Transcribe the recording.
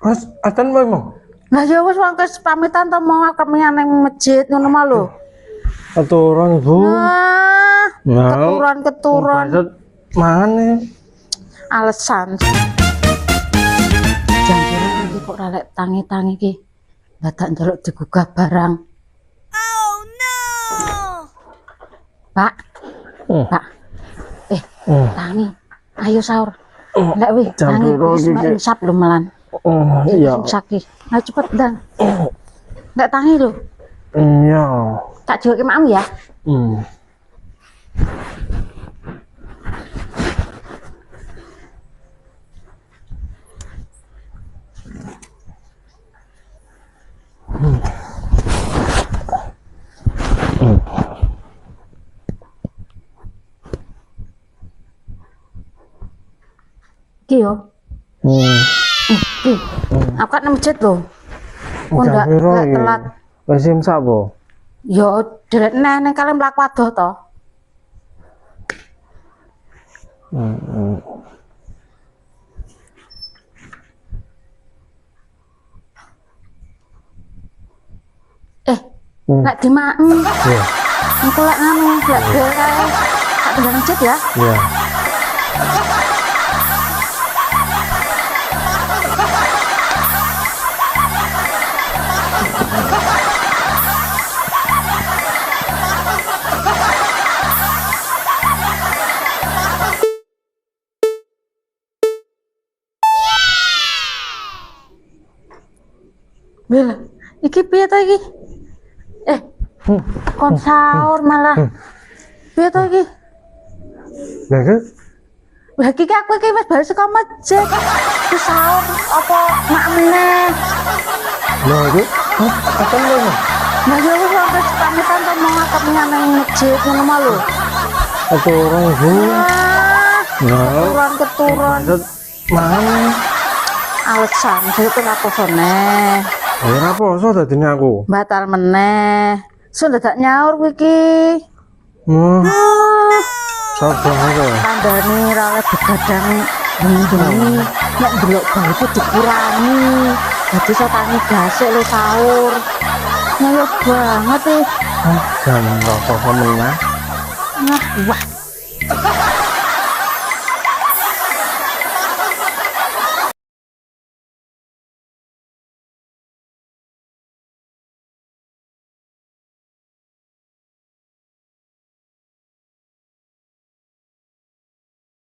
Mas, adan wae mong. Lah ya wis wong kes pamitan to mau kemian ning masjid ngono mah lho. Aturan, Bu. Nah, Mau. keturunan. Mangan nih. Alasan. Jangan iki kok ra lek tangi-tangi iki. Dadak ndelok digugah barang. Oh no. Pak. Pak. Tangi. Ayo sahur. Lek wih, tangi wis insap lho melan. Iya. Sakit. Ayo cepet dan. Lek tangi lho. Iya. Tak joke mam ya. Ki yo. Ki. Aku kan nang masjid lho. Ndak telat. Wis imsak po. Yo derek neh ning kali mlaku adoh to. Lek dimaem. Iya. Engko lek nganu, lek beres. Tak tinggal masjid ya. Iya. Bel, iki piye to iki? Kon sahur malah. Piye to iki? Lah iki Lah iki aku iki wis bali saka masjid. Ki sahur apa mak meneh? lho iki adan wae mong. Lah ya wis wis pamitan to mau kemian ning masjid ngono mah lho. Aturan, Bu. Keturunan. Mangan. Alasan itu aku soneh. Ya ora poso dadine aku. Batal meneh. Sun dadak nyaur kuwi iki. Sabar aja. Tandane ra oleh begadang bengi-bengi. Nek ndelok bae dikurangi. Dadi satane gasik lho sahur. Ngoyo banget e. Jam berapa meneh? Nah, wah.